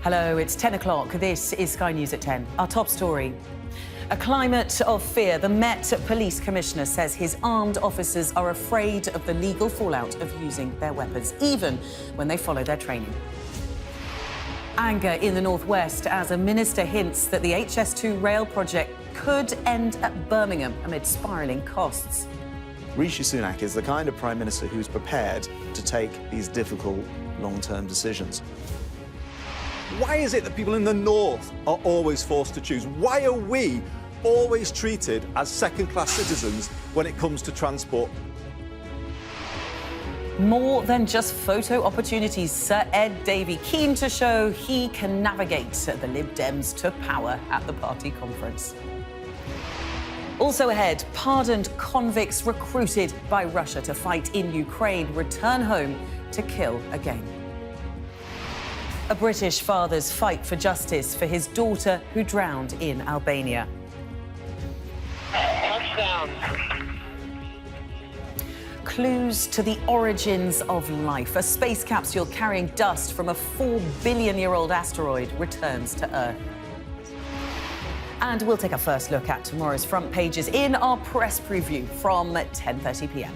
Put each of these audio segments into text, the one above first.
Hello, it's 10 o'clock. This is Sky News at 10. Our top story. A climate of fear. The Met Police Commissioner says his armed officers are afraid of the legal fallout of using their weapons, even when they follow their training. Anger in the northwest as a minister hints that the HS2 rail project could end at Birmingham amid spiralling costs. Rishi Sunak is the kind of Prime Minister who's prepared to take these difficult long-term decisions. Why is it that people in the north are always forced to choose? Why are we always treated as second-class citizens when it comes to transport? More than just photo opportunities, Sir Ed Davey keen to show he can navigate the Lib Dems to power at the party conference. Also ahead, pardoned convicts recruited by Russia to fight in Ukraine return home to kill again. A British father's fight for justice for his daughter who drowned in Albania. Touchdown. Clues to the origins of life. A space capsule carrying dust from a 4 billion-year-old asteroid returns to Earth. And we'll take a first look at tomorrow's front pages in our press preview from 10:30 p.m.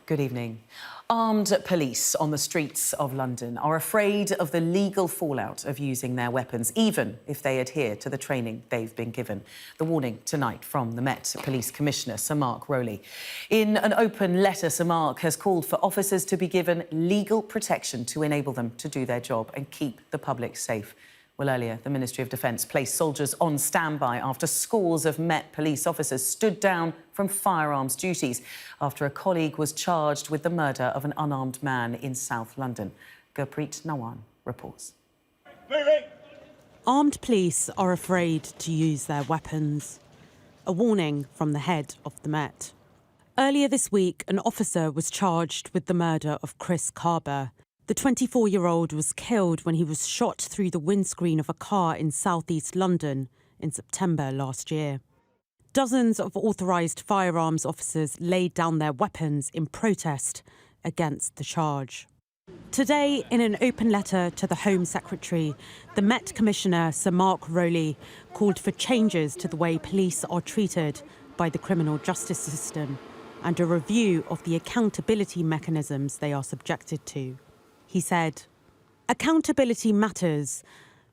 Good evening. Armed police on the streets of London are afraid of the legal fallout of using their weapons, even if they adhere to the training they've been given. The warning tonight from the Met Police Commissioner, Sir Mark Rowley. In an open letter, Sir Mark has called for officers to be given legal protection to enable them to do their job and keep the public safe. Well, earlier, the Ministry of Defence placed soldiers on standby after scores of Met police officers stood down from firearms duties after a colleague was charged with the murder of an unarmed man in South London. Gurpreet Nawan reports. Armed police are afraid to use their weapons. A warning from the head of the Met. Earlier this week, an officer was charged with the murder of Chris Kaba. The 24-year-old was killed when he was shot through the windscreen of a car in southeast London in September last year. Dozens of authorised firearms officers laid down their weapons in protest against the charge. Today, in an open letter to the Home Secretary, the Met Commissioner, Sir Mark Rowley, called for changes to the way police are treated by the criminal justice system and a review of the accountability mechanisms they are subjected to. He said, "Accountability matters,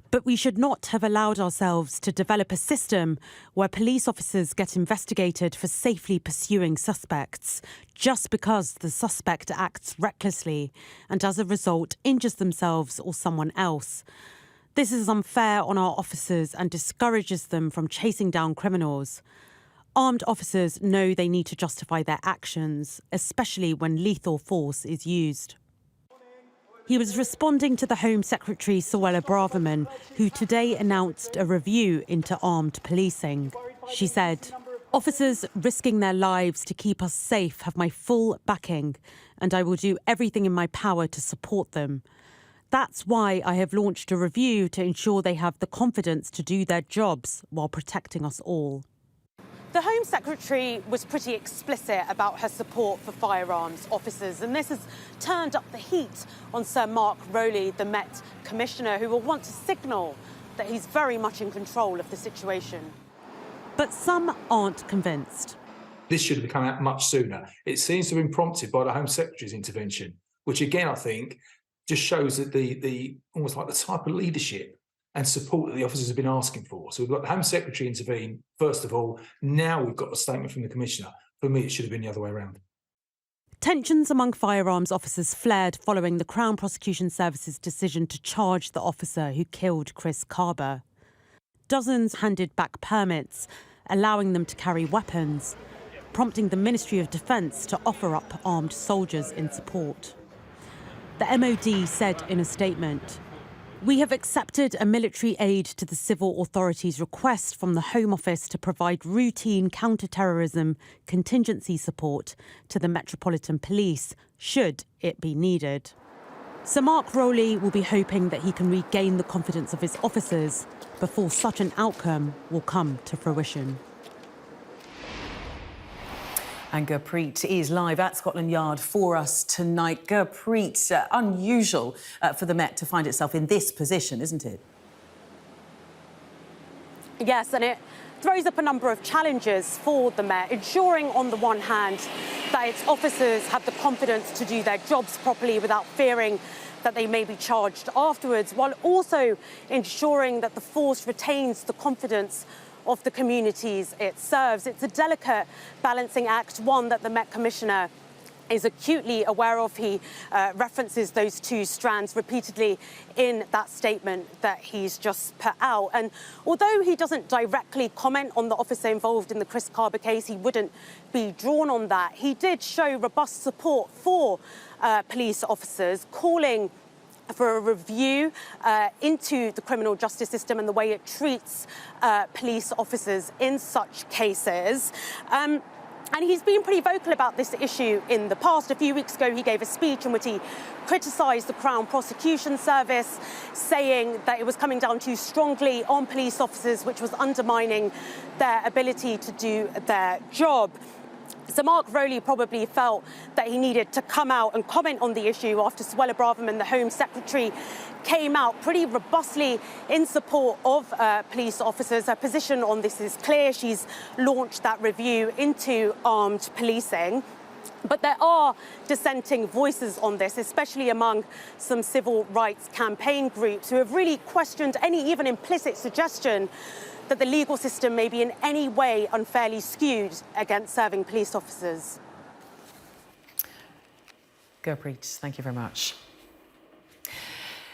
but we should not have allowed ourselves to develop a system where police officers get investigated for safely pursuing suspects just because the suspect acts recklessly and as a result injures themselves or someone else. This is unfair on our officers and discourages them from chasing down criminals. Armed officers know they need to justify their actions, especially when lethal force is used." He was responding to the Home Secretary Suella Braverman, who today announced a review into armed policing. She said, "Officers risking their lives to keep us safe have my full backing, and I will do everything in my power to support them. That's why I have launched a review to ensure they have the confidence to do their jobs while protecting us all." The Home Secretary was pretty explicit about her support for firearms officers, and this has turned up the heat on Sir Mark Rowley, the Met Commissioner, who will want to signal that he's very much in control of the situation. But some aren't convinced. This should have come out much sooner. It seems to have been prompted by the Home Secretary's intervention, which again, I think, just shows that the almost like the type of leadership and support that the officers have been asking for. So we've got the Home Secretary intervene, first of all. Now we've got a statement from the Commissioner. For me, it should have been the other way around. Tensions among firearms officers flared following the Crown Prosecution Service's decision to charge the officer who killed Chris Kaba. Dozens handed back permits, allowing them to carry weapons, prompting the Ministry of Defence to offer up armed soldiers in support. The MOD said in a statement, "We have accepted a military aid to the civil authorities' request from the Home Office to provide routine counter-terrorism contingency support to the Metropolitan Police, should it be needed." Sir Mark Rowley will be hoping that he can regain the confidence of his officers before such an outcome will come to fruition. And Gurpreet is live at Scotland Yard for us tonight. Gurpreet, unusual for the Met to find itself in this position, isn't it? Yes, and it throws up a number of challenges for the Met, ensuring on the one hand that its officers have the confidence to do their jobs properly without fearing that they may be charged afterwards, while also ensuring that the force retains the confidence of the communities it serves. It's a delicate balancing act, one that the Met Commissioner is acutely aware of. He references those two strands repeatedly in that statement that he's just put out. And although he doesn't directly comment on the officer involved in the Chris Kaba case, he wouldn't be drawn on that. He did show robust support for police officers, calling for a review into the criminal justice system and the way it treats police officers in such cases. And he's been pretty vocal about this issue in the past. A few weeks ago, he gave a speech in which he criticised the Crown Prosecution Service, saying that it was coming down too strongly on police officers, which was undermining their ability to do their job. So Mark Rowley probably felt that he needed to come out and comment on the issue after Suella Braverman, the Home Secretary, came out pretty robustly in support of police officers. Her position on this is clear. She's launched that review into armed policing. But there are dissenting voices on this, especially among some civil rights campaign groups who have really questioned any even implicit suggestion that the legal system may be in any way unfairly skewed against serving police officers. Gurpreet, thank you very much.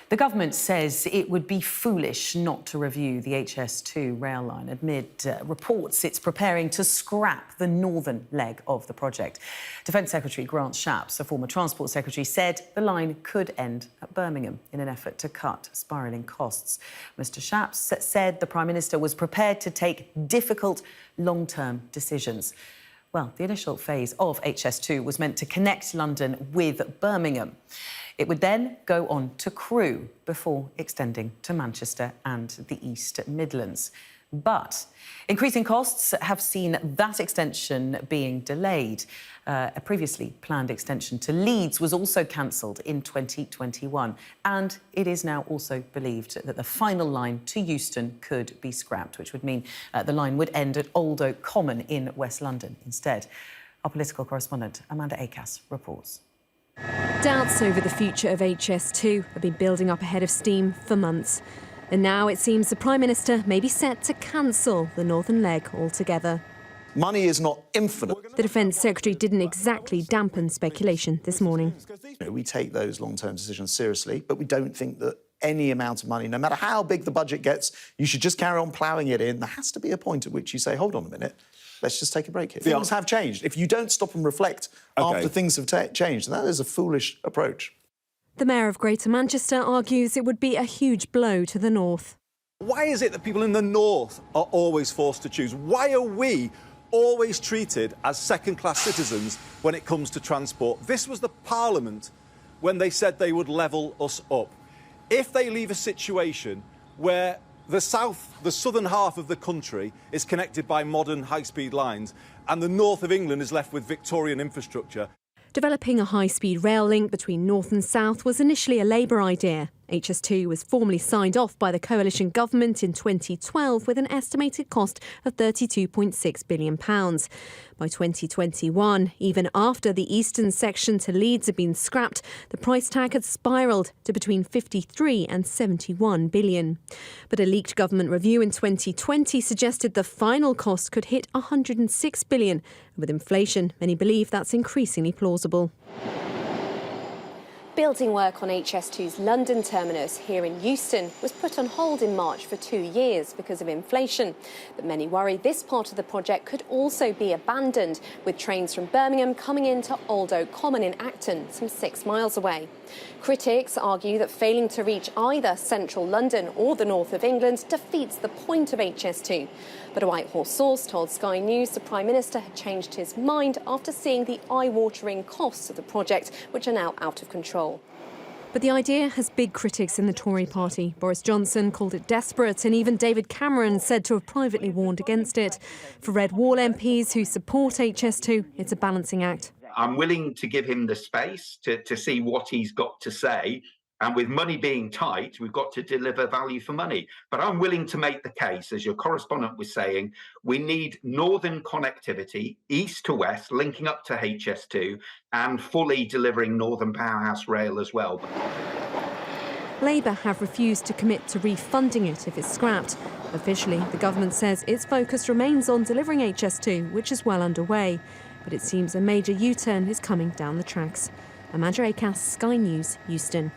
The government says it would be foolish not to review the HS2 rail line amid reports it's preparing to scrap the northern leg of the project. Defence Secretary Grant Shapps, a former Transport Secretary, said the line could end at Birmingham in an effort to cut spiralling costs. Mr Shapps said the Prime Minister was prepared to take difficult long-term decisions. Well, the initial phase of HS2 was meant to connect London with Birmingham. It would then go on to Crewe before extending to Manchester and the East Midlands. But increasing costs have seen that extension being delayed. A previously planned extension to Leeds was also cancelled in 2021. And it is now also believed that the final line to Euston could be scrapped, which would mean the line would end at Old Oak Common in West London instead. Our political correspondent, Amanda Acas, reports. Doubts over the future of HS2 have been building up ahead of steam for months. And now it seems the Prime Minister may be set to cancel the northern leg altogether. Money is not infinite. The Defence Secretary didn't exactly dampen speculation this morning. We take those long-term decisions seriously, but we don't think that any amount of money, no matter how big the budget gets, you should just carry on ploughing it in. There has to be a point at which you say, hold on a minute, let's just take a break here. Things have changed. If you don't stop and reflect after things have changed, that is a foolish approach. The Mayor of Greater Manchester argues it would be a huge blow to the north. Why is it that people in the north are always forced to choose? Why are we always treated as second-class citizens when it comes to transport? This was the Parliament when they said they would level us up. If they leave a situation where the southern half of the country is connected by modern high-speed lines and the north of England is left with Victorian infrastructure. Developing a high-speed rail link between north and south was initially a Labour idea. HS2 was formally signed off by the coalition government in 2012 with an estimated cost of £32.6 billion. By 2021, even after the eastern section to Leeds had been scrapped, the price tag had spiralled to between 53 and 71 billion. But a leaked government review in 2020 suggested the final cost could hit 106 billion. With inflation, many believe that's increasingly plausible. Building work on HS2's London terminus here in Euston was put on hold in March for 2 years because of inflation. But many worry this part of the project could also be abandoned, with trains from Birmingham coming into Old Oak Common in Acton, some 6 miles away. Critics argue that failing to reach either central London or the north of England defeats the point of HS2. But a Whitehall source told Sky News the Prime Minister had changed his mind after seeing the eye-watering costs of the project, which are now out of control. But the idea has big critics in the Tory party. Boris Johnson called it desperate, and even David Cameron said to have privately warned against it. For Red Wall MPs who support HS2, it's a balancing act. I'm willing to give him the space to see what he's got to say. And with money being tight, we've got to deliver value for money. But I'm willing to make the case, as your correspondent was saying, we need northern connectivity, east to west, linking up to HS2 and fully delivering Northern Powerhouse Rail as well. Labour have refused to commit to refunding it if it's scrapped. Officially, the government says its focus remains on delivering HS2, which is well underway. But it seems a major U-turn is coming down the tracks. Amanda Akas, Sky News, Euston.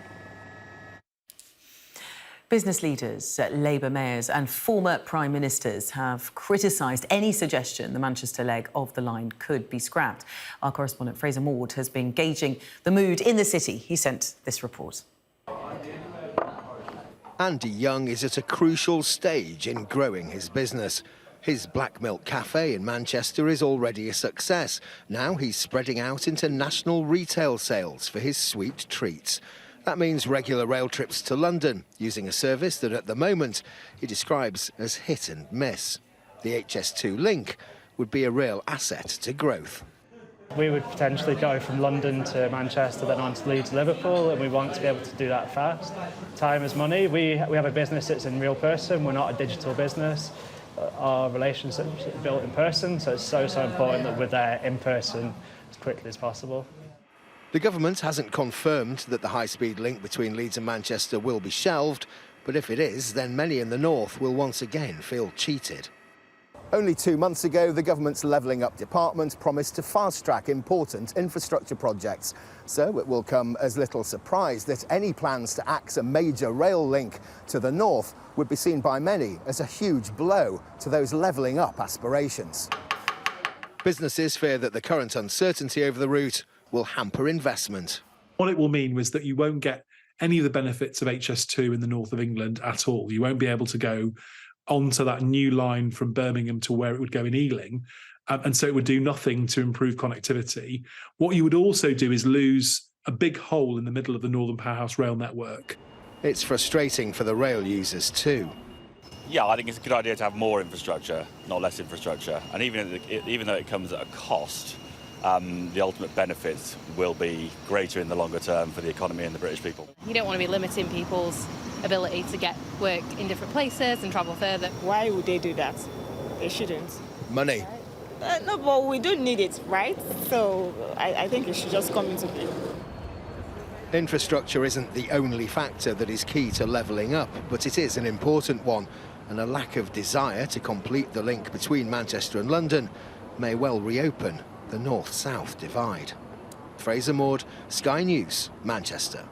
Business leaders, Labour mayors and former Prime Ministers have criticised any suggestion the Manchester leg of the line could be scrapped. Our correspondent Fraser Maud has been gauging the mood in the city. He sent this report. Andy Young is at a crucial stage in growing his business. His Black Milk Cafe in Manchester is already a success. Now he's spreading out into national retail sales for his sweet treats. That means regular rail trips to London, using a service that at the moment he describes as hit and miss. The HS2 link would be a real asset to growth. We would potentially go from London to Manchester, then on to Leeds, Liverpool, and we want to be able to do that fast. Time is money. We have a business that's in real person. We're not a digital business. Our relationships are built in person, so it's so important that we're there in person as quickly as possible. The government hasn't confirmed that the high-speed link between Leeds and Manchester will be shelved, but if it is, then many in the north will once again feel cheated. Only 2 months ago, the government's Levelling Up department promised to fast-track important infrastructure projects. So it will come as little surprise that any plans to axe a major rail link to the north would be seen by many as a huge blow to those levelling up aspirations. Businesses fear that the current uncertainty over the route will hamper investment. What it will mean was that you won't get any of the benefits of HS2 in the north of England at all. You won't be able to go onto that new line from Birmingham to where it would go in Ealing. And so it would do nothing to improve connectivity. What you would also do is lose a big hole in the middle of the Northern Powerhouse rail network. It's frustrating for the rail users too. Yeah, I think it's a good idea to have more infrastructure, not less infrastructure. And even though it comes at a cost, the ultimate benefits will be greater in the longer term for the economy and the British people. You don't want to be limiting people's ability to get work in different places and travel further. Why would they do that? They shouldn't. Money. No, but we do need it, right? So I think it should just come into play. Infrastructure isn't the only factor that is key to levelling up, but it is an important one. And a lack of desire to complete the link between Manchester and London may well reopen the north-south divide. Fraser Maud, Sky News, Manchester.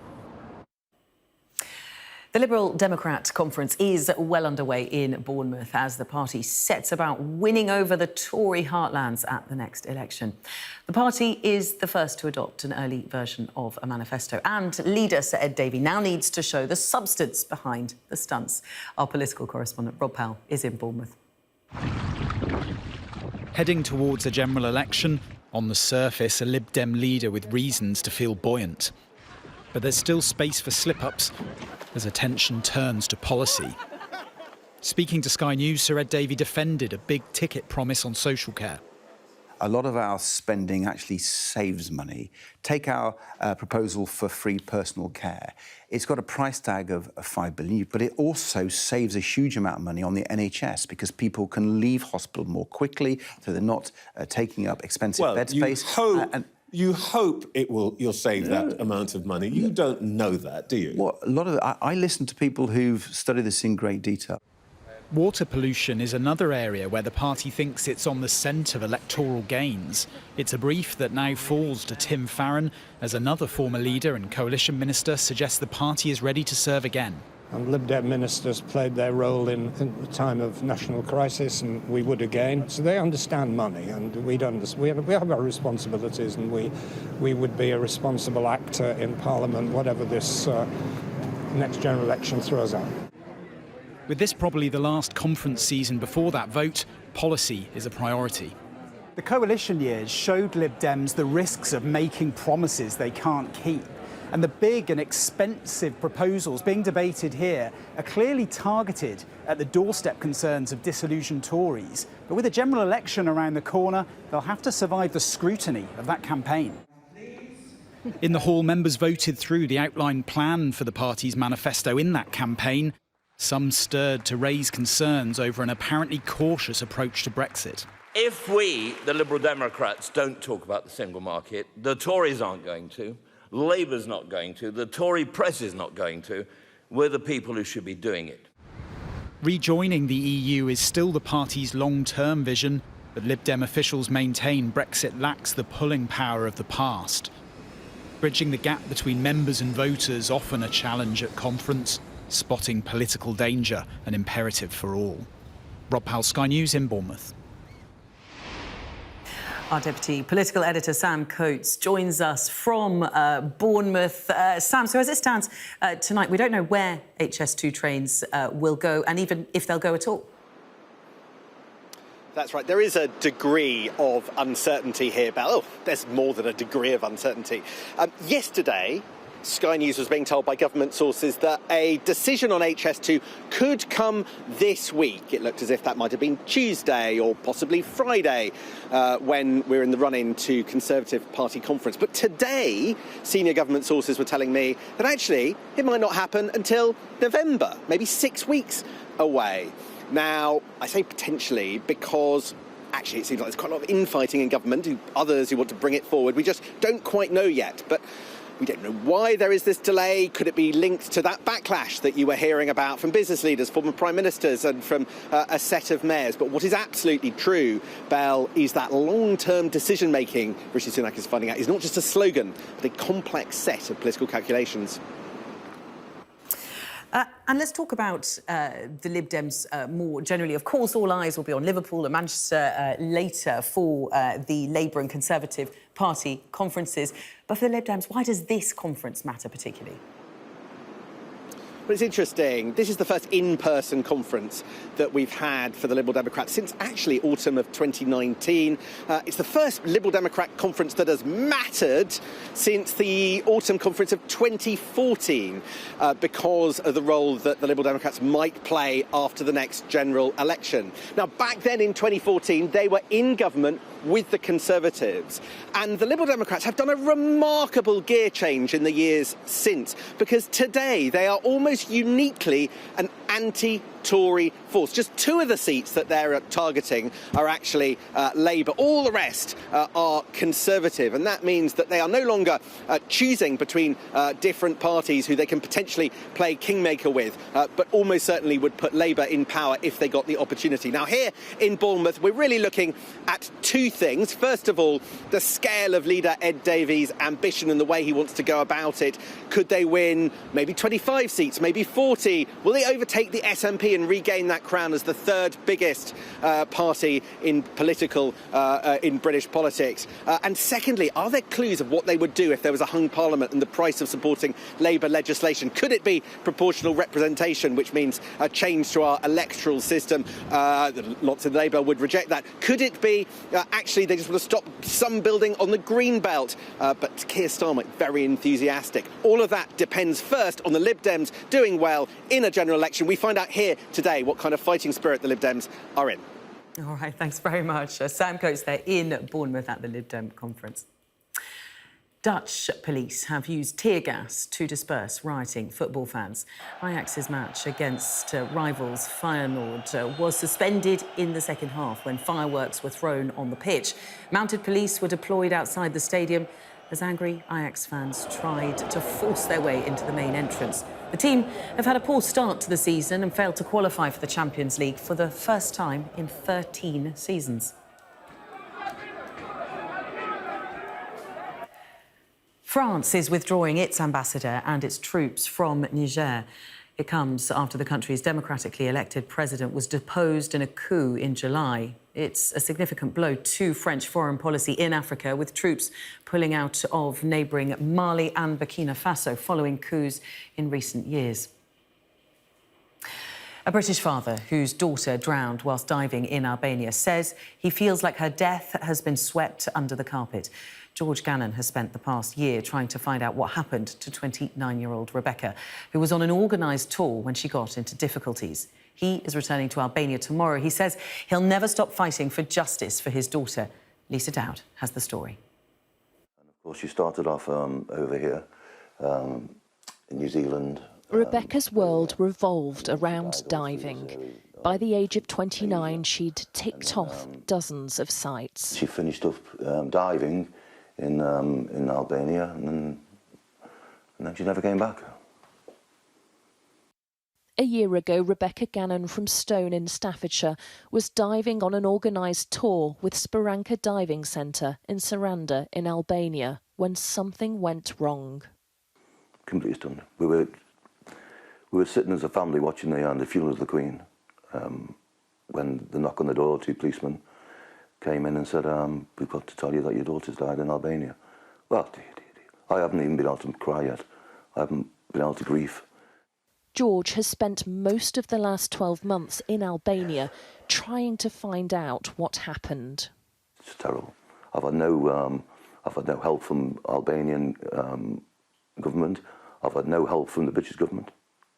The Liberal Democrat conference is well underway in Bournemouth as the party sets about winning over the Tory heartlands at the next election. The party is the first to adopt an early version of a manifesto, and leader Sir Ed Davey now needs to show the substance behind the stunts. Our political correspondent Rob Powell is in Bournemouth. Heading towards a general election, on the surface a Lib Dem leader with reasons to feel buoyant. But there's still space for slip-ups as attention turns to policy. Speaking to Sky News, Sir Ed Davey defended a big-ticket promise on social care. A lot of our spending actually saves money. Take our proposal for free personal care. It's got a price tag of $5 billion, but it also saves a huge amount of money on the NHS because people can leave hospital more quickly, so they're not taking up expensive bed space. You hope you'll save that amount of money. You don't know that, do you? Well, a lot of I listen to people who've studied this in great detail. Water pollution is another area where the party thinks it's on the scent of electoral gains. It's a brief that now falls to Tim Farron, as another former leader and coalition minister suggests the party is ready to serve again. And Lib Dem ministers played their role in the time of national crisis, and we would again. So they understand money, and we have our responsibilities, and we would be a responsible actor in Parliament, whatever this next general election throws out. With this probably the last conference season before that vote, policy is a priority. The coalition years showed Lib Dems the risks of making promises they can't keep. And the big and expensive proposals being debated here are clearly targeted at the doorstep concerns of disillusioned Tories. But with a general election around the corner, they'll have to survive the scrutiny of that campaign. In the hall, members voted through the outlined plan for the party's manifesto in that campaign. Some stirred to raise concerns over an apparently cautious approach to Brexit. If we, the Liberal Democrats, don't talk about the single market, the Tories aren't going to, Labour's not going to, the Tory press is not going to, we're the people who should be doing it. Rejoining the EU is still the party's long-term vision, but Lib Dem officials maintain Brexit lacks the pulling power of the past. Bridging the gap between members and voters, often a challenge at conference, spotting political danger, an imperative for all. Rob Powell, Sky News in Bournemouth. Our Deputy Political Editor, Sam Coates, joins us from Bournemouth. Sam, so as it stands tonight, we don't know where HS2 trains will go, and even if they'll go at all. That's right. There is a degree of uncertainty here, Belle. Oh, there's more than a degree of uncertainty. Yesterday, Sky News was being told by government sources that a decision on HS2 could come this week. It looked as if that might have been Tuesday or possibly Friday when we're in the run-in to Conservative Party conference. But today, senior government sources were telling me that actually it might not happen until November, maybe 6 weeks away. Now, I say potentially because actually it seems like there's quite a lot of infighting in government, others who want to bring it forward. We just don't quite know yet, but we don't know why there is this delay. Could it be linked to that backlash that you were hearing about from business leaders, former prime ministers and from a set of mayors? But what is absolutely true, Belle, is that long-term decision-making, Rishi Sunak is finding out, is not just a slogan, but a complex set of political calculations. And let's talk about the Lib Dems more generally. Of course, all eyes will be on Liverpool and Manchester later for the Labour and Conservative Party conferences. But for the Lib Dems, why does this conference matter particularly? But it's interesting. This is the first in-person conference that we've had for the Liberal Democrats since actually autumn of 2019. It's the first Liberal Democrat conference that has mattered since the autumn conference of 2014 because of the role that the Liberal Democrats might play after the next general election. Now, back then in 2014, they were in government with the Conservatives. And the Liberal Democrats have done a remarkable gear change in the years since, because today they are almost uniquely an anti-Tory force. Just 2 of the seats that they're targeting are actually Labour. All the rest are Conservative, and that means that they are no longer choosing between different parties who they can potentially play kingmaker with, but almost certainly would put Labour in power if they got the opportunity. Now, here in Bournemouth, we're really looking at 2 things. First of all, the scale of leader Ed Davies' ambition and the way he wants to go about it. Could they win maybe 25 seats, maybe 40? Will they overtake the SNP and regain that crown as the 3rd biggest party in in British politics? And secondly, are there clues of what they would do if there was a hung parliament and the price of supporting Labour legislation? Could it be proportional representation, which means a change to our electoral system? Lots of Labour would reject that. Could it be actually they just want to stop some building on the green belt? But Keir Starmer, very enthusiastic. All of that depends first on the Lib Dems doing well in a general election. We find out here today what kind of fighting spirit the Lib Dems are in. All right, thanks very much. Sam Coates there in Bournemouth at the Lib Dem conference. Dutch police have used tear gas to disperse rioting football fans. Ajax's match against rivals Feyenoord was suspended in the second half when fireworks were thrown on the pitch. Mounted police were deployed outside the stadium as angry Ajax fans tried to force their way into the main entrance. The team have had a poor start to the season and failed to qualify for the Champions League for the first time in 13 seasons. France is withdrawing its ambassador and its troops from Niger. It comes after the country's democratically elected president was deposed in a coup in July. It's a significant blow to French foreign policy in Africa, with troops pulling out of neighbouring Mali and Burkina Faso following coups in recent years. A British father whose daughter drowned whilst diving in Albania says he feels like her death has been swept under the carpet. George Gannon has spent the past year trying to find out what happened to 29-year-old Rebecca, who was on an organised tour when she got into difficulties. He is returning to Albania tomorrow. He says he'll never stop fighting for justice for his daughter. Lisa Dowd has the story. And of course, she started off over here in New Zealand. Rebecca's world revolved around diving. By the age of 29, she'd ticked off dozens of sites. She finished up diving in Albania, and then she never came back. A year ago, Rebecca Gannon from Stone in Staffordshire was diving on an organised tour with Speranka Diving Centre in Saranda in Albania when something went wrong. Completely stunned. We were sitting as a family watching the funeral of the Queen when the knock on the door, 2 policemen came in and said, we've got to tell you that your daughter's died in Albania. Well, I haven't even been able to cry yet. I haven't been able to grieve. George has spent most of the last 12 months in Albania trying to find out what happened. It's terrible. I've had no help from Albanian government. I've had no help from the British government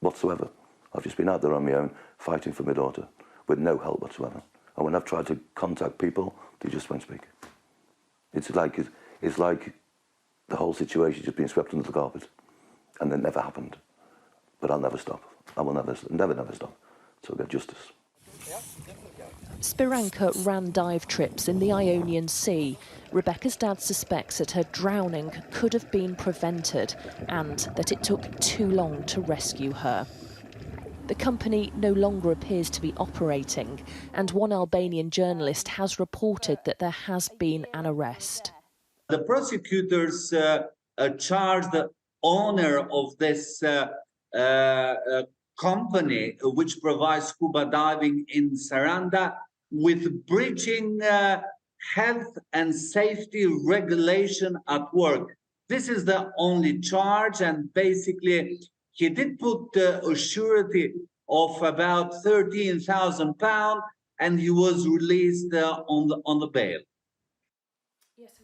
whatsoever. I've just been out there on my own fighting for my daughter with no help whatsoever. And when I've tried to contact people, they just won't speak. It's like the whole situation just being swept under the carpet, and it never happened. But I'll never stop. I will never stop. So get justice. Speranka ran dive trips in the Ionian Sea. Rebecca's dad suspects that her drowning could have been prevented and that it took too long to rescue her. The company no longer appears to be operating, and one Albanian journalist has reported that there has been an arrest. The prosecutors charged the owner of this company, which provides scuba diving in Saranda, with breaching health and safety regulation at work. This is the only charge, and basically he did put a surety of about £13,000, and he was released on the bail.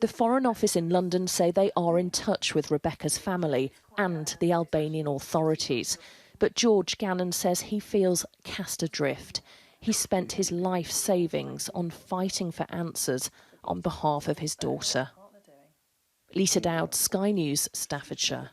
The Foreign Office in London say they are in touch with Rebecca's family and the Albanian authorities. But George Gannon says he feels cast adrift. He spent his life savings on fighting for answers on behalf of his daughter. Lisa Dowd, Sky News, Staffordshire.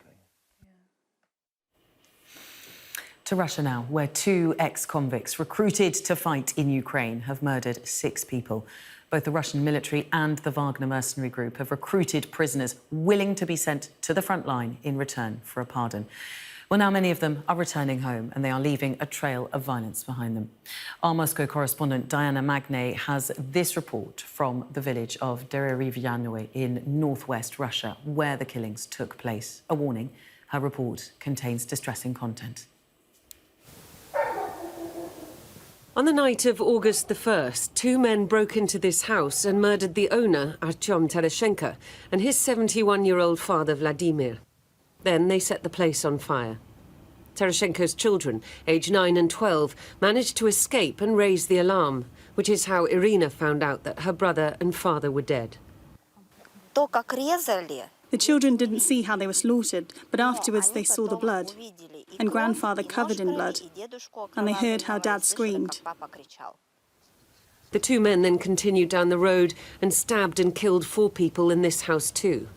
To Russia now, where 2 ex-convicts recruited to fight in Ukraine have murdered 6 people. Both the Russian military and the Wagner mercenary group have recruited prisoners willing to be sent to the front line in return for a pardon. Well, now many of them are returning home and they are leaving a trail of violence behind them. Our Moscow correspondent Diana Magnay has this report from the village of Derevyannoe in northwest Russia, where the killings took place. A warning, her report contains distressing content. On the night of August the 1st, 2 men broke into this house and murdered the owner, Artyom Terashenko, and his 71-year-old father, Vladimir. Then they set the place on fire. Terashenko's children, aged 9 and 12, managed to escape and raise the alarm, which is how Irina found out that her brother and father were dead. The children didn't see how they were slaughtered, but afterwards they saw the blood, and grandfather covered in blood, and they heard how dad screamed. The 2 men then continued down the road and stabbed and killed 4 people in this house too.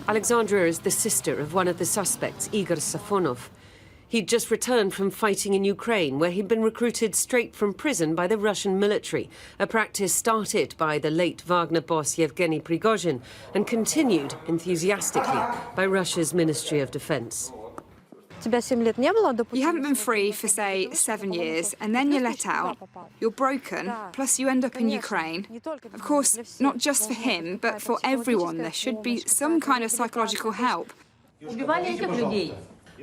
Alexandra is the sister of one of the suspects, Igor Safonov. He'd just returned from fighting in Ukraine, where he'd been recruited straight from prison by the Russian military, a practice started by the late Wagner boss Yevgeny Prigozhin and continued enthusiastically by Russia's Ministry of Defense. You haven't been free for, say, 7 years, and then you're let out. You're broken, plus you end up in Ukraine. Of course, not just for him, but for everyone, there should be some kind of psychological help.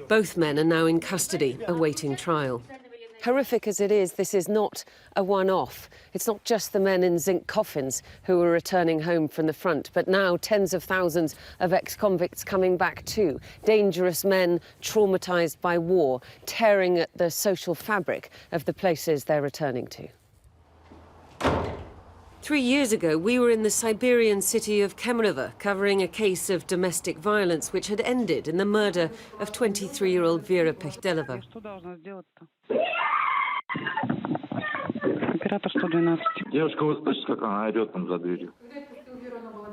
Both men are now in custody, awaiting trial. Horrific as it is, this is not a one-off. It's not just the men in zinc coffins who are returning home from the front, but now tens of thousands of ex-convicts coming back too. Dangerous men traumatised by war, tearing at the social fabric of the places they're returning to. 3 years ago, we were in the Siberian city of Kemerovo, covering a case of domestic violence which had ended in the murder of 23-year-old Vera Pechdelova.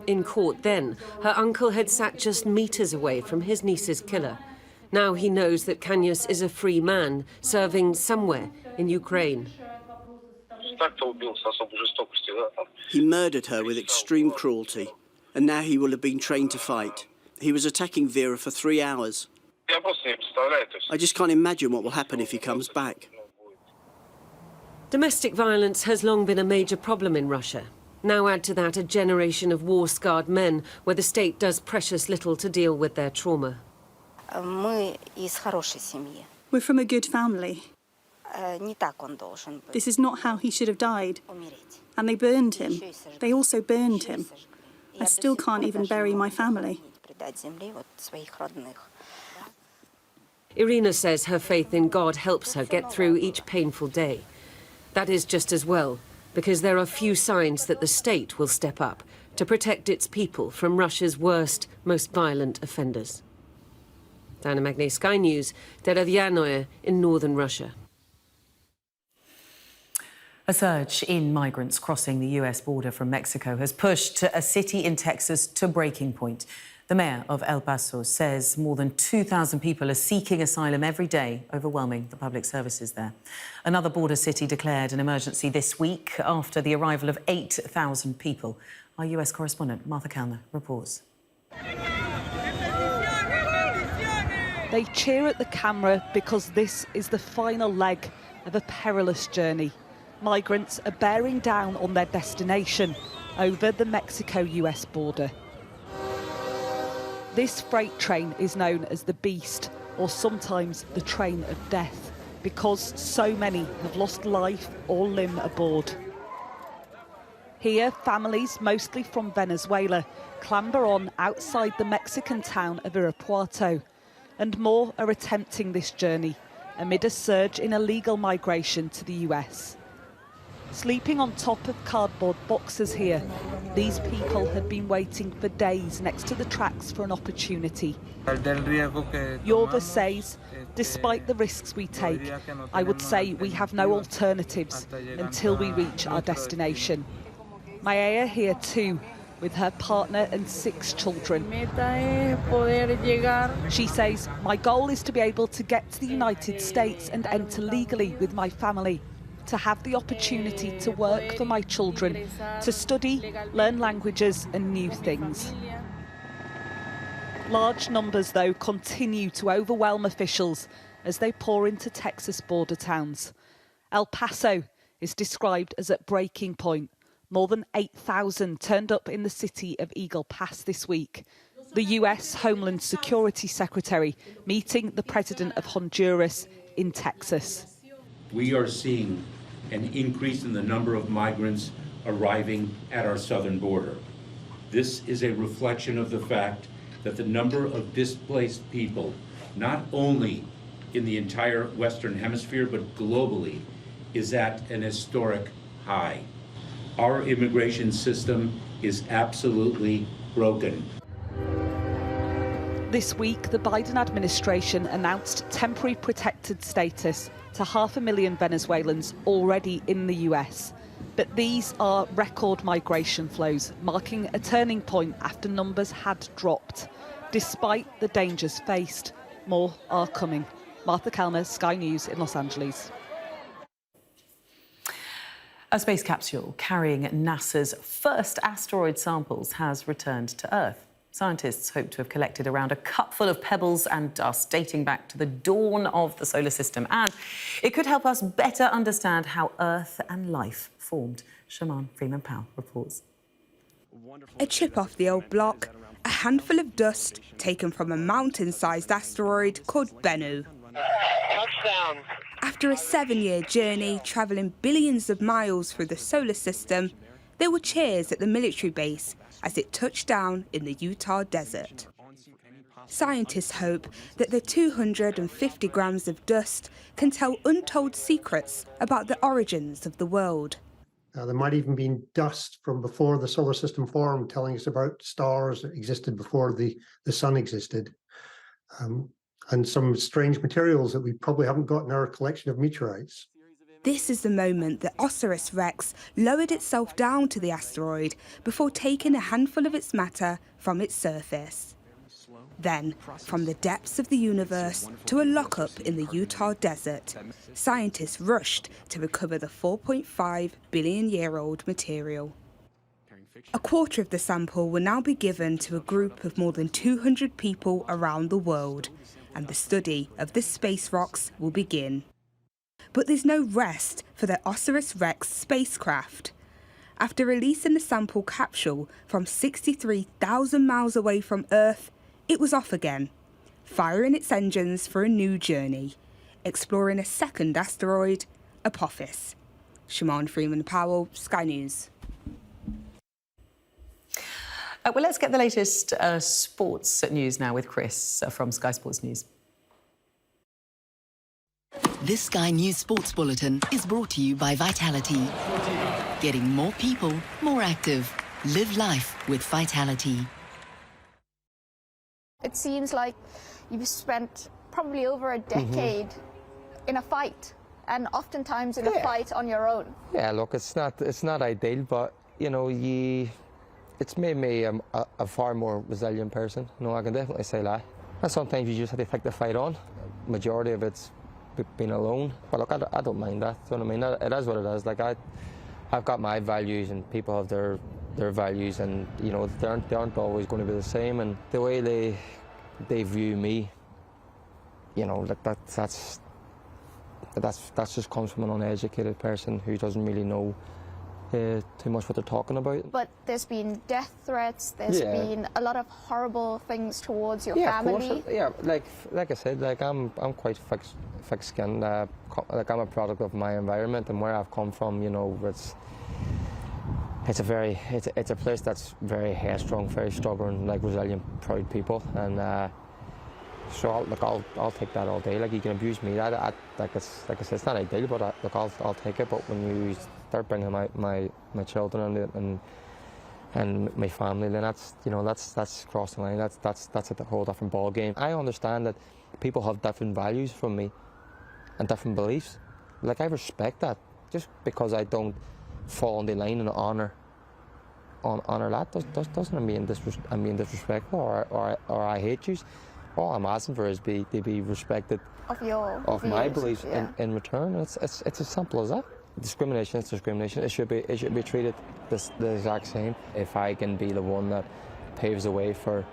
In court then, her uncle had sat just meters away from his niece's killer. Now he knows that Kanyas is a free man, serving somewhere in Ukraine. He murdered her with extreme cruelty, and now he will have been trained to fight. He was attacking Vera for 3 hours. I just can't imagine what will happen if he comes back. Domestic violence has long been a major problem in Russia. Now add to that a generation of war-scarred men where the state does precious little to deal with their trauma. We're from a good family. This is not how he should have died. And they burned him. They also burned him. I still can't even bury my family. Irina says her faith in God helps her get through each painful day. That is just as well, because there are few signs that the state will step up to protect its people from Russia's worst, most violent offenders. Diana Magnay, Sky News, Derevyanoye in northern Russia. A surge in migrants crossing the US border from Mexico has pushed a city in Texas to breaking point. The mayor of El Paso says more than 2,000 people are seeking asylum every day, overwhelming the public services there. Another border city declared an emergency this week after the arrival of 8,000 people. Our US correspondent, Martha Kalner, reports. They cheer at the camera because this is the final leg of a perilous journey. Migrants are bearing down on their destination over the Mexico-US border. This freight train is known as the Beast, or sometimes the train of death, because so many have lost life or limb aboard. Here, families, mostly from Venezuela, clamber on outside the Mexican town of Irapuato, and more are attempting this journey amid a surge in illegal migration to the US. Sleeping on top of cardboard boxes here, these people had been waiting for days next to the tracks for an opportunity. Yorva says, despite the risks we take, I would say we have no alternatives until we reach our destination. Maya here too, with her partner and 6 children. She says, my goal is to be able to get to the United States and enter legally with my family, to have the opportunity to work for my children, to study, learn languages and new things. Large numbers, though, continue to overwhelm officials as they pour into Texas border towns. El Paso is described as at breaking point. More than 8,000 turned up in the city of Eagle Pass this week. The US Homeland Security Secretary meeting the President of Honduras in Texas. We are seeing an increase in the number of migrants arriving at our southern border. This is a reflection of the fact that the number of displaced people, not only in the entire Western Hemisphere, but globally, is at an historic high. Our immigration system is absolutely broken. This week, the Biden administration announced temporary protected status to 500,000 Venezuelans already in the US. But these are record migration flows, marking a turning point after numbers had dropped. Despite the dangers faced, more are coming. Martha Kalner, Sky News in Los Angeles. A space capsule carrying NASA's first asteroid samples has returned to Earth. Scientists hope to have collected around a cupful of pebbles and dust dating back to the dawn of the solar system. And it could help us better understand how Earth and life formed. Shaman Freeman-Powell reports. A chip off the old block, a handful of dust taken from a mountain-sized asteroid called Bennu. Touchdown. After a 7-year journey, travelling billions of miles through the solar system, there were cheers at the military base as it touched down in the Utah desert. Scientists hope that the 250 grams of dust can tell untold secrets about the origins of the world. There might even be dust from before the solar system formed, telling us about stars that existed before the sun existed. And some strange materials that we probably haven't got in our collection of meteorites. This is the moment that OSIRIS-REx lowered itself down to the asteroid before taking a handful of its matter from its surface. Then, from the depths of the universe to a lockup in the Utah desert, scientists rushed to recover the 4.5 billion-year-old material. A quarter of the sample will now be given to a group of more than 200 people around the world, and the study of the space rocks will begin. But there's no rest for the OSIRIS-REx spacecraft. After releasing the sample capsule from 63,000 miles away from Earth, it was off again, firing its engines for a new journey, exploring a second asteroid, Apophis. Shimon Freeman-Powell, Sky News. Well, let's get the latest sports news now with Chris from Sky Sports News. This Sky News Sports Bulletin is brought to you by Vitality. Getting more people more active. Live life with Vitality. It seems like you've spent probably over a decade in a fight, and oftentimes in a fight on your own. Yeah, look, it's not ideal, but you know, it's made me a far more resilient person. You know, I can definitely say that. And sometimes you just have to take the fight on. Majority of it's been alone, but look, I don't mind that. You know what I mean? It is what it is. Like I've got my values, and people have their values, and you know, they aren't always going to be the same. And the way they view me, you know, that's just comes from an uneducated person who doesn't really know too much what they're talking about. But there's been death threats, there's been a lot of horrible things towards your family. Of course. Yeah, like I said, like I'm quite thick-skinned. Like I'm a product of my environment and where I've come from. You know, it's a place that's very headstrong, very stubborn, like resilient, proud people, and so I'll take that all day. Like you can abuse me, like I said, it's not ideal, but I'll take it. But when you start bringing my children and my family, then that's crossing the line. That's a whole different ball game. I understand that people have different values from me and different beliefs. Like I respect that. Just because I don't fall on the line and honor that doesn't mean I'm being disrespectful or I hate you. All I'm asking for is to be respected of my beliefs in return. It's as simple as that. Discrimination is discrimination. It should be treated the exact same. If I can be the one that paves the way for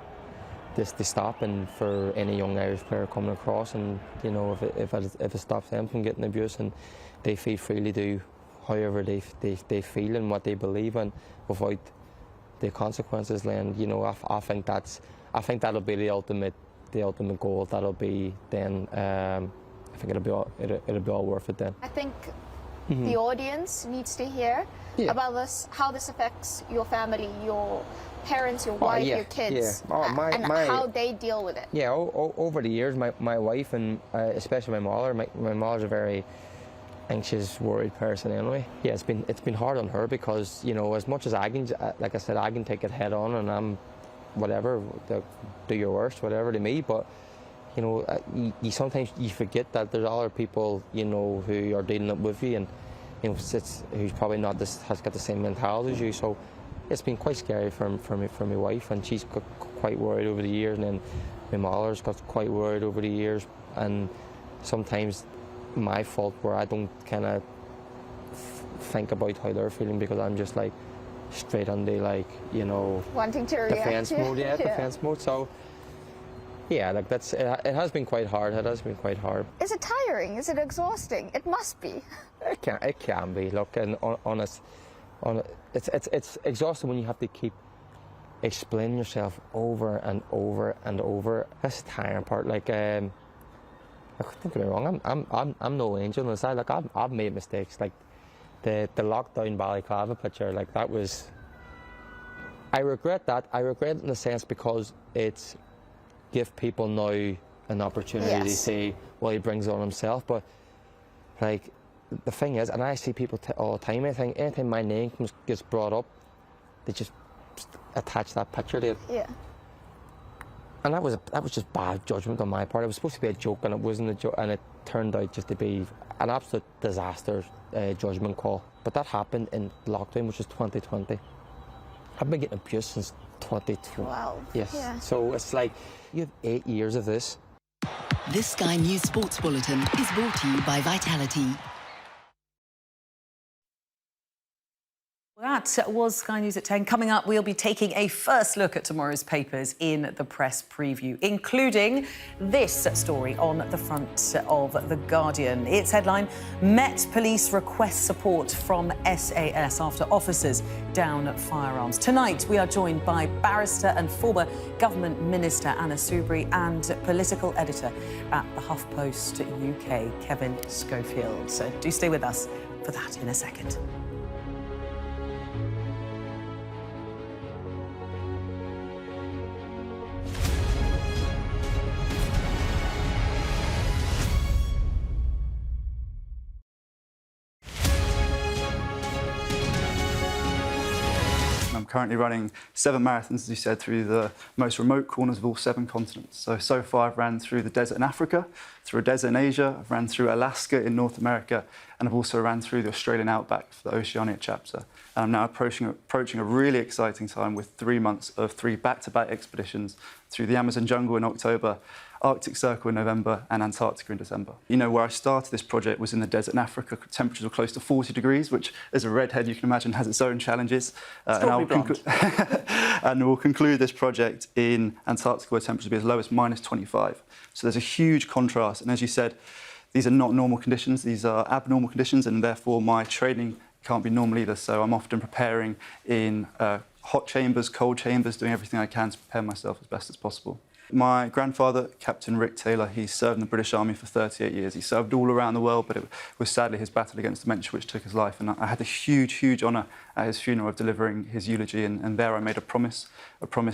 this to stop, and for any young Irish player coming across, and you know, if it stops them from getting abuse, and they feel free to do however they feel and what they believe in without the consequences, then you know, I think that'll be the ultimate goal. That'll be then. I think it'll be all worth it then. I think the audience needs to hear about this, how this affects your family, your parents, your wife, your kids, and how they deal with it. Yeah, over the years, my wife and especially my mother. My mother's a very anxious, worried person anyway. Yeah, it's been hard on her because, you know, as much as I can, like I said, I can take it head on, and I'm whatever, do your worst, whatever to me. But you know, you sometimes you forget that there's other people, you know, who are dealing it with you, and you know, who's probably not has got the same mentality as you. So it's been quite scary for my wife, and she's got quite worried over the years, and then my mother's got quite worried over the years, and sometimes my fault where I don't kind of think about how they're feeling because I'm just like straight on the, like, you know, wanting to react. Defense mode, defense mode. So yeah, like it has been quite hard. It has been quite hard. Is it tiring? Is it exhausting? It must be. It can be. Look, and it's exhausting when you have to keep explaining yourself over and over and over. That's the tiring part. Like don't get me wrong, I'm no angel on the side. Like I've made mistakes. Like the lockdown balaclava picture, like that was. I regret that. I regret it in a sense because it's give people now an opportunity to see what he brings on himself. But like the thing is, and I see people all the time. I think anytime my name gets brought up, they just attach that picture to it. Yeah. And that was just bad judgment on my part. It was supposed to be a joke, and it wasn't a joke, and it turned out just to be an absolute disaster judgment call. But that happened in lockdown, which was 2020. I've been getting abused since 2012. Wow. Yes. Yeah. So it's like you have 8 years of this. This Sky News Sports Bulletin is brought to you by Vitality. That was Sky News at 10. Coming up, we'll be taking a first look at tomorrow's papers in the press preview, including this story on the front of The Guardian. Its headline, Met Police request support from SAS after officers down firearms. Tonight, we are joined by barrister and former government minister Anna Soubry and political editor at the HuffPost UK, Kevin Schofield. So do stay with us for that in a second. I'm currently running 7 marathons, as you said, through the most remote corners of all 7 continents. So far I've ran through the desert in Africa, through a desert in Asia, I've ran through Alaska in North America, and I've also ran through the Australian outback for the Oceania chapter. And I'm now approaching a really exciting time with 3 months of 3 back-to-back expeditions through the Amazon jungle in October, Arctic Circle in November and Antarctica in December. You know, where I started this project was in the desert in Africa. Temperatures were close to 40 degrees, which as a redhead you can imagine has its own challenges. And we'll conclude this project in Antarctica where temperatures will be as low as -25. So there's a huge contrast. And as you said, these are not normal conditions, these are abnormal conditions, and therefore my training can't be normal either. So I'm often preparing in hot chambers, cold chambers, doing everything I can to prepare myself as best as possible. My grandfather, Captain Rick Taylor, he served in the British Army for 38 years. He served all around the world, but it was sadly his battle against dementia which took his life. And I had the huge honour at his funeral of delivering his eulogy. And there I made a promise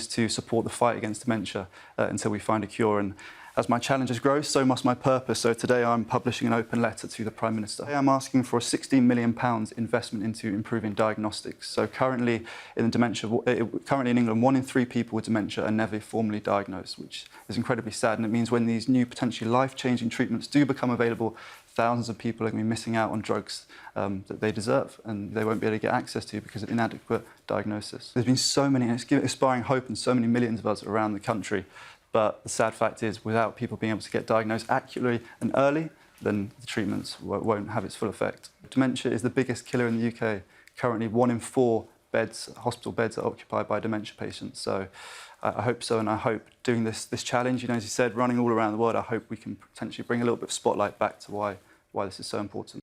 to support the fight against dementia until we find a cure. And as my challenges grow, so must my purpose. So today I'm publishing an open letter to the Prime Minister. I'm asking for a £16 million investment into improving diagnostics. So currently in England, 1 in 3 people with dementia are never formally diagnosed, which is incredibly sad. And it means when these new potentially life-changing treatments do become available, thousands of people are going to be missing out on drugs that they deserve and they won't be able to get access to because of inadequate diagnosis. There's been so many, and it's inspiring hope in so many millions of us around the country. But the sad fact is, without people being able to get diagnosed accurately and early, then the treatments won't have its full effect. Dementia is the biggest killer in the UK. Currently, 1 in 4 hospital beds are occupied by dementia patients. So I hope so, and I hope doing this challenge, you know, as you said, running all around the world, I hope we can potentially bring a little bit of spotlight back to why this is so important.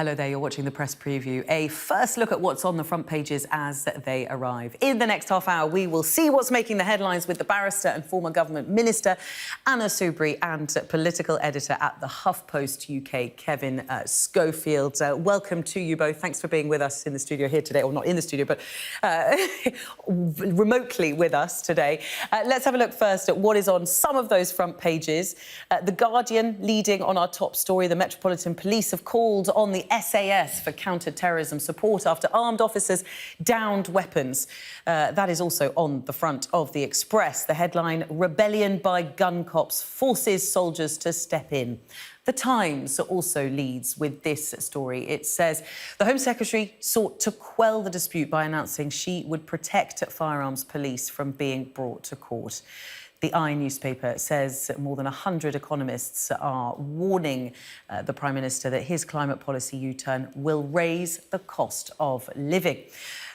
Hello there, you're watching the Press Preview. A first look at what's on the front pages as they arrive. In the next half hour, we will see what's making the headlines with the barrister and former government minister, Anna Soubry, and political editor at the HuffPost UK, Kevin Schofield. Welcome to you both. Thanks for being with us in the studio here today, or not in the studio, but remotely with us today. Let's have a look first at what is on some of those front pages. The Guardian leading on our top story. The Metropolitan Police have called on the SAS for counter-terrorism support after armed officers downed weapons. That is also on the front of the Express. The headline, Rebellion by Gun Cops forces soldiers to step in. The Times also leads with this story. It says the Home Secretary sought to quell the dispute by announcing she would protect firearms police from being brought to court. The I newspaper says more than 100 economists are warning the Prime Minister that his climate policy U-turn will raise the cost of living.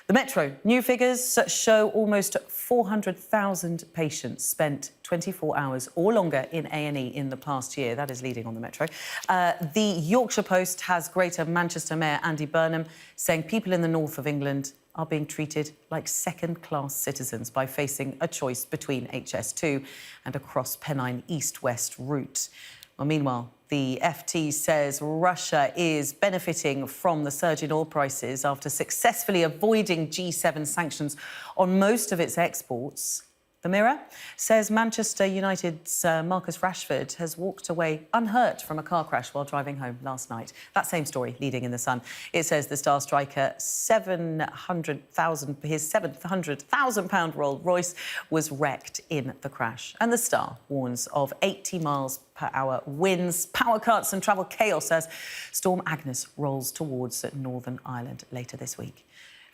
The Metro, new figures show almost 400,000 patients spent 24 hours or longer in A&E in the past year. That is leading on the Metro. The Yorkshire Post has Greater Manchester Mayor Andy Burnham saying people in the north of England are being treated like second-class citizens by facing a choice between HS2 and a cross-Pennine east-west route. Well, meanwhile, the FT says Russia is benefiting from the surge in oil prices after successfully avoiding G7 sanctions on most of its exports. The Mirror says Manchester United's Marcus Rashford has walked away unhurt from a car crash while driving home last night. That same story leading in The Sun. It says the star striker, his £700,000 Rolls Royce was wrecked in the crash. And the Star warns of 80 miles per hour winds, power cuts and travel chaos as Storm Agnes rolls towards Northern Ireland later this week.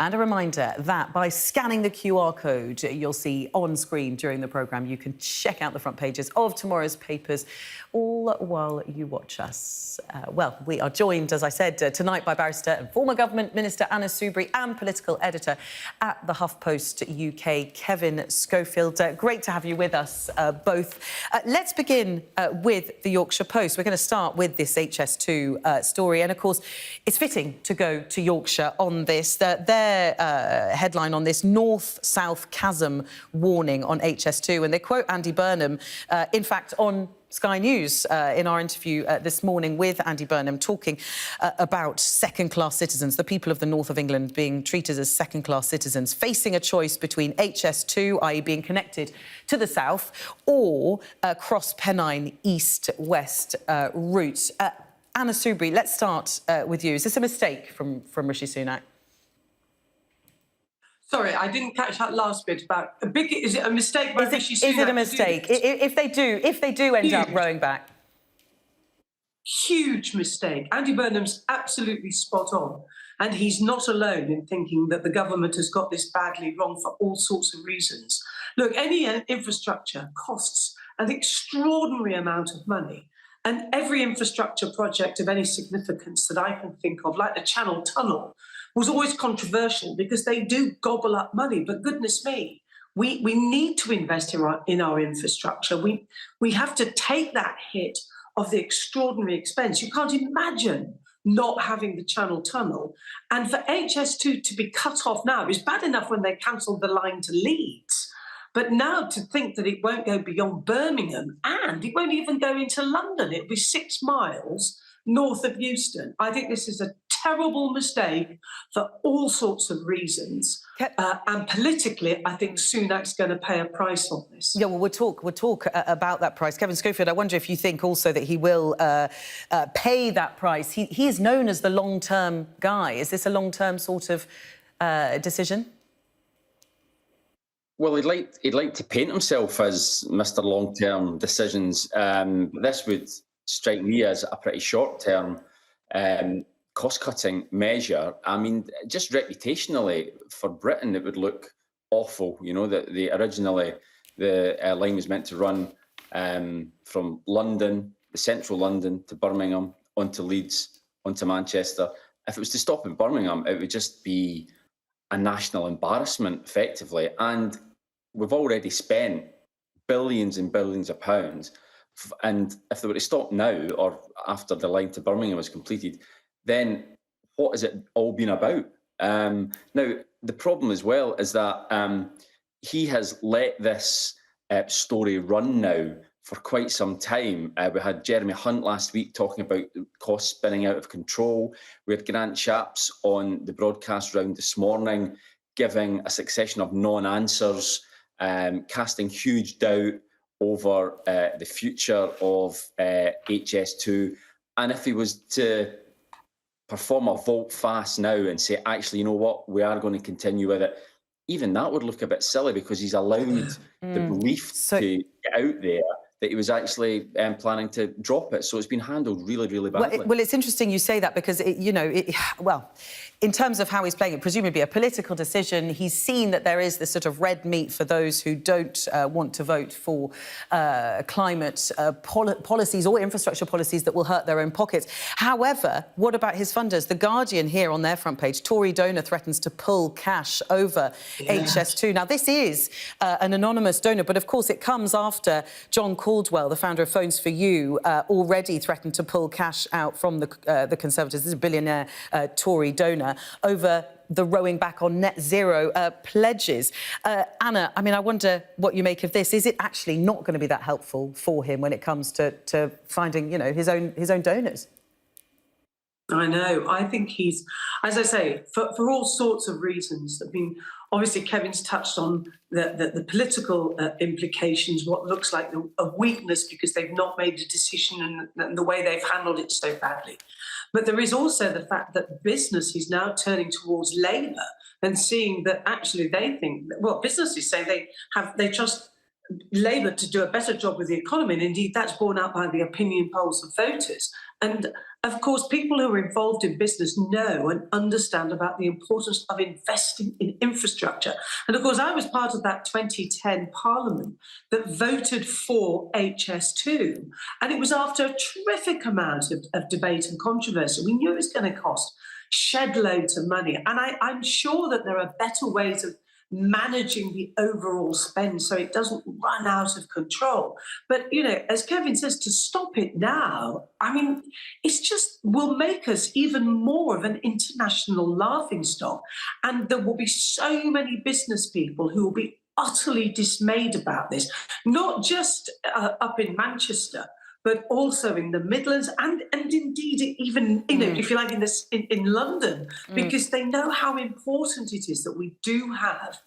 And a reminder that by scanning the QR code you'll see on screen during the programme, you can check out the front pages of tomorrow's papers, all while you watch us. Well, we are joined, as I said, tonight by barrister and former government minister Anna Soubry and political editor at the HuffPost UK, Kevin Schofield. Great to have you with us both. Let's begin with the Yorkshire Post. We're going to start with this HS2 story. And, of course, it's fitting to go to Yorkshire on this. Their headline on this, North-South chasm warning on HS2. And they quote Andy Burnham, in fact, on Sky News in our interview this morning with Andy Burnham, talking about second-class citizens, the people of the north of England being treated as second-class citizens, facing a choice between HS2, i.e. being connected to the south, or cross-Pennine east-west route. Anna Soubry, let's start with you. Is this a mistake from Rishi Sunak? Sorry, I didn't catch that last bit about is it a mistake by Rishi Sunak? Is it a mistake? If they do end up rowing back? Huge mistake. Andy Burnham's absolutely spot on. And he's not alone in thinking that the government has got this badly wrong for all sorts of reasons. Look, any infrastructure costs an extraordinary amount of money. And every infrastructure project of any significance that I can think of, like the Channel Tunnel, was always controversial because they do gobble up money. But goodness me, we need to invest in our infrastructure. We have to take that hit of the extraordinary expense. You can't imagine not having the Channel Tunnel. And for HS2 to be cut off now is bad enough when they cancelled the line to Leeds. But now to think that it won't go beyond Birmingham and it won't even go into London, it'll be 6 miles north of Euston. I think this is a terrible mistake for all sorts of reasons. And politically, I think Sunak's going to pay a price on this. Yeah, well, we'll talk about that price. Kevin Schofield, I wonder if you think also that he will pay that price. He is known as the long-term guy. Is this a long-term sort of decision? Well, he'd like to paint himself as Mr. Long-Term Decisions. This would strike me as a pretty short-term cost-cutting measure. I mean, just reputationally for Britain, it would look awful. You know, that originally the line was meant to run from London, central London, to Birmingham, onto Leeds, onto Manchester. If it was to stop in Birmingham, it would just be a national embarrassment, effectively. And we've already spent billions and billions of pounds. And if they were to stop now, or after the line to Birmingham was completed, then what has it all been about? Now, the problem as well is that he has let this story run now for quite some time. We had Jeremy Hunt last week talking about the costs spinning out of control. We had Grant Shapps on the broadcast round this morning giving a succession of non-answers, casting huge doubt over the future of HS2. And if he was to perform a volte-face now and say, actually, you know what, we are going to continue with it, even that would look a bit silly because he's allowed the belief to get out there that he was actually planning to drop it. So it's been handled really, really badly. Well, it's interesting you say that because, in terms of how he's playing it, presumably a political decision, he's seen that there is this sort of red meat for those who don't want to vote for climate policies or infrastructure policies that will hurt their own pockets. However, what about his funders? The Guardian here on their front page, Tory donor threatens to pull cash over HS2. Now, this is an anonymous donor, but of course it comes after John Caldwell, the founder of Phones for You, already threatened to pull cash out from the Conservatives. This is a billionaire Tory donor over the rowing back on net zero pledges. Anna, I mean, I wonder what you make of this. Is it actually not going to be that helpful for him when it comes to finding, his own donors? I know. I think he's, as I say, for all sorts of reasons. I mean, obviously, Kevin's touched on the political implications, what looks like a weakness because they've not made a decision and the way they've handled it so badly. But there is also the fact that business is now turning towards Labour and seeing that actually they think, businesses say they trust Labour to do a better job with the economy, and indeed that's borne out by the opinion polls of voters. And of course, people who are involved in business know and understand about the importance of investing in infrastructure. And of course, I was part of that 2010 Parliament that voted for HS2. And it was after a terrific amount of debate and controversy. We knew it was going to cost shed loads of money. And I'm sure that there are better ways of managing the overall spend so it doesn't run out of control. But, as Kevin says, to stop it now, I mean, it's just will make us even more of an international laughingstock. And there will be so many business people who will be utterly dismayed about this, not just up in Manchester, but also in the Midlands and indeed even, if you like, in London, because they know how important it is that we do have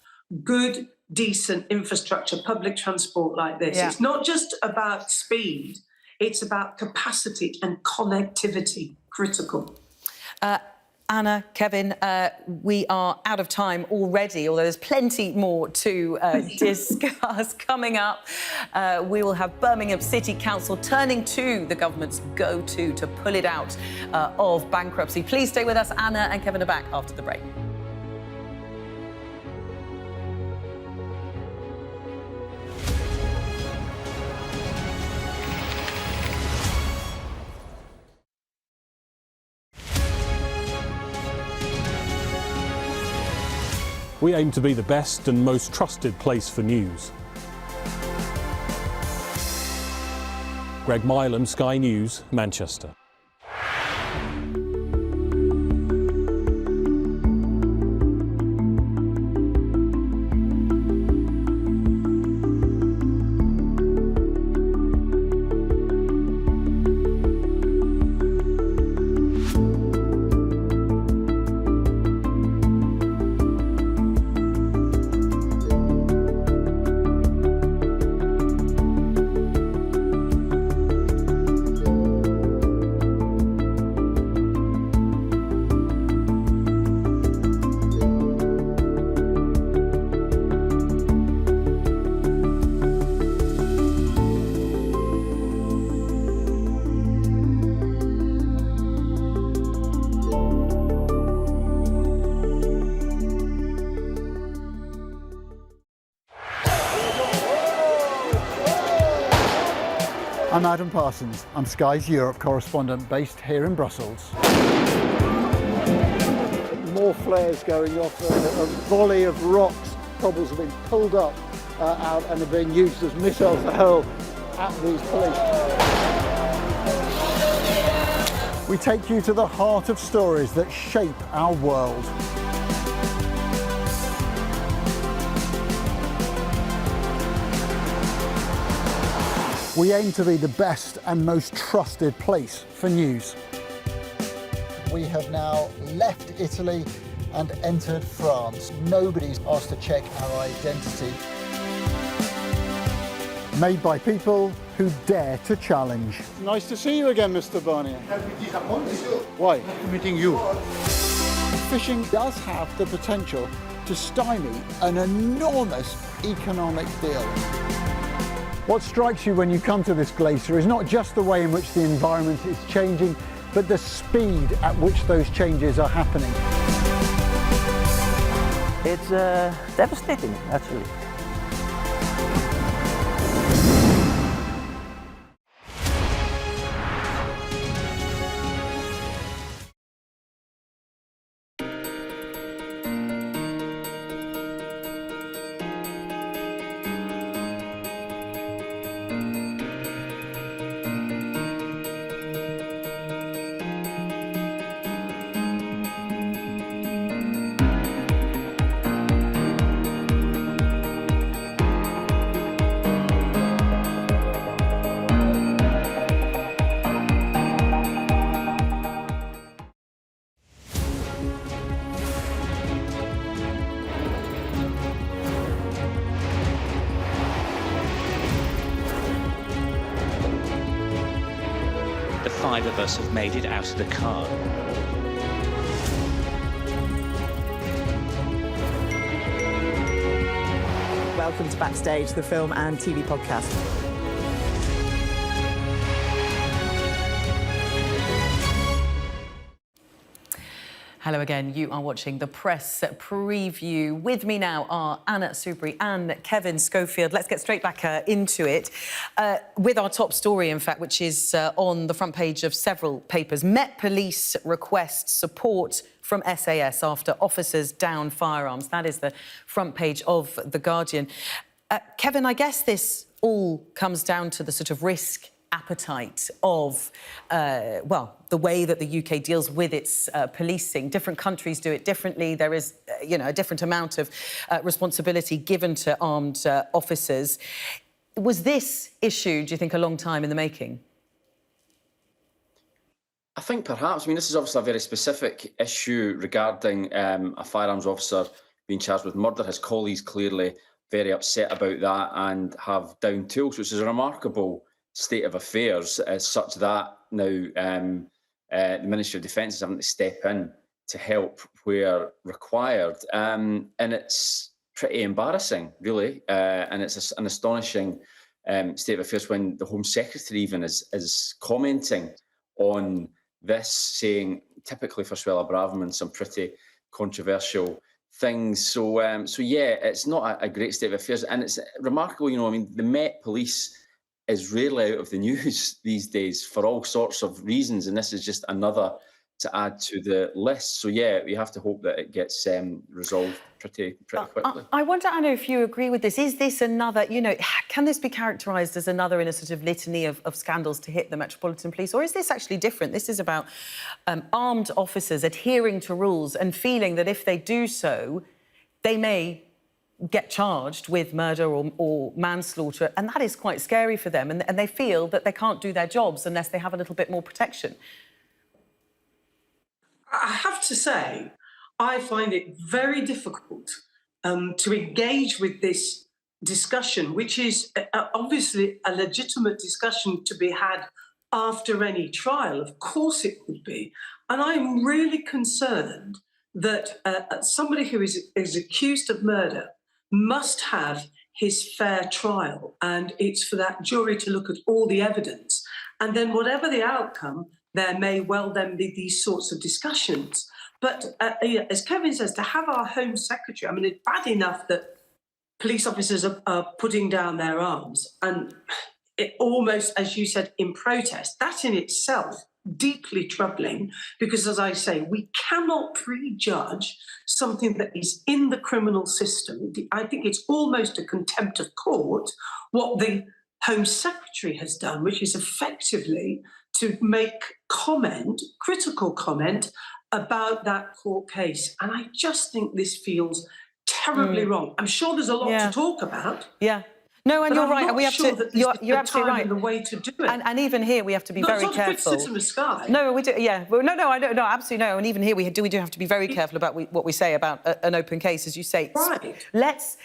good, decent infrastructure, public transport like this. Yeah. It's not just about speed, it's about capacity and connectivity, critical. Anna, Kevin, we are out of time already, although there's plenty more to discuss coming up. We will have Birmingham City Council turning to the government's go-to to pull it out of bankruptcy. Please stay with us. Anna and Kevin are back after the break. We aim to be the best and most trusted place for news. Greg Milam, Sky News, Manchester. I'm Adam Parsons. I'm Sky's Europe correspondent based here in Brussels. More flares going off, a volley of rocks, cobbles have been pulled up out and are being used as missiles to hurl at these police. we take you to the heart of stories that shape our world. We aim to be the best and most trusted place for news. We have now left Italy and entered France. Nobody's asked to check our identity. Made by people who dare to challenge. Nice to see you again, Mr. Barnier. Why? Meeting you. Fishing does have the potential to stymie an enormous economic deal. What strikes you when you come to this glacier is not just the way in which the environment is changing, but the speed at which those changes are happening. It's devastating, actually. Five of us have made it out of the car. Welcome to Backstage, the film and TV podcast. Hello again, you are watching the press preview. With me now are Anna Soubry and Kevin Schofield. Let's get straight back into it with our top story, in fact, which is on the front page of several papers. Met Police request support from SAS after officers down firearms. That is the front page of The Guardian. Kevin, I guess this all comes down to the sort of risk appetite of, well, the way that the UK deals with its policing. Different countries do it differently. There is, you know, a different amount of responsibility given to armed officers. Was this issue, do you think, a long time in the making? I think perhaps. I mean, this is obviously a very specific issue regarding a firearms officer being charged with murder. His colleagues clearly very upset about that and have down tools, which is a remarkable state of affairs, such that now the Ministry of Defence is having to step in to help where required. And it's pretty embarrassing, really. And it's an astonishing state of affairs when the Home Secretary even is commenting on this, saying, typically for Suella Braverman, some pretty controversial things. So yeah, it's not a great state of affairs. And it's remarkable, you know, I mean, the Met Police is rarely out of the news these days for all sorts of reasons, and this is just another to add to the list. So yeah, we have to hope that it gets resolved pretty quickly. I wonder, Anna, if you agree with this. Is this another, you know, can this be characterised as another in a sort of litany of scandals to hit the Metropolitan Police, or is this actually different? This is about armed officers adhering to rules and feeling that if they do so, they may get charged with murder or manslaughter, and that is quite scary for them, and they feel that they can't do their jobs unless they have a little bit more protection. I have to say, I find it very difficult to engage with this discussion, which is obviously a legitimate discussion to be had after any trial. Of course it would be. And I'm really concerned that somebody who is accused of murder must have his fair trial, and it's for that jury to look at all the evidence. And then whatever the outcome, there may well then be these sorts of discussions. But as Kevin says, to have our Home Secretary, I mean, it's bad enough that police officers are putting down their arms, and it almost, as you said, in protest. That in itself deeply troubling, because, as I say, we cannot prejudge something that is in the criminal system. I think it's almost a contempt of court what the Home Secretary has done, which is effectively to make comment, critical comment, about that court case. And I just think this feels terribly wrong. I'm sure there's a lot to talk about. Yeah. No, and you're right. And we have to. You're absolutely right. And the way to do it. And even here, we have to be very careful. Not criticism of Sky. No, we do. Yeah. Well, no, I don't. No, absolutely no. And even here, we do have to be very careful about what we say about an open case, as you say. Right. Let's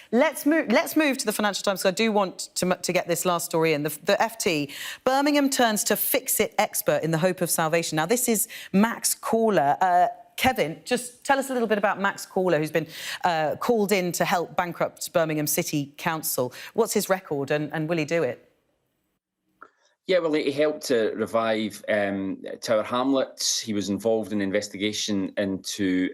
move to the Financial Times. Because I do want to get this last story in. The FT. Birmingham turns to fix-it expert in the hope of salvation. Now, this is Max Caller. Kevin, just tell us a little bit about Max Caller, who's been called in to help bankrupt Birmingham City Council. What's his record and will he do it? Yeah, well, he helped to revive Tower Hamlets. He was involved in an investigation into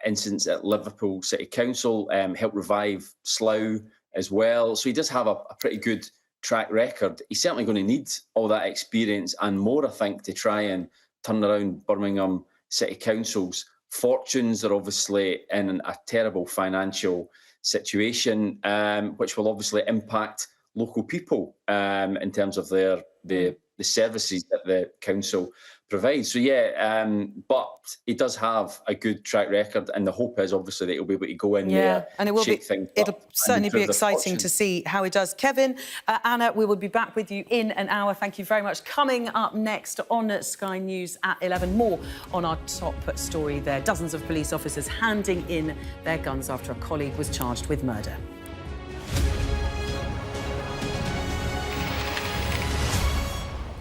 incidents at Liverpool City Council, helped revive Slough as well. So he does have a pretty good track record. He's certainly going to need all that experience and more, I think, to try and turn around Birmingham City Council's fortunes. They're obviously in a terrible financial situation, which will obviously impact local people in terms of the services that the council provides. So yeah, but he does have a good track record, and the hope is obviously that he'll be able to go in there, and it will be. It'll certainly be exciting to see how he does. Kevin, Anna, we will be back with you in an hour. Thank you very much. Coming up next on Sky News at 11, more on our top story there. Dozens of police officers handing in their guns after a colleague was charged with murder.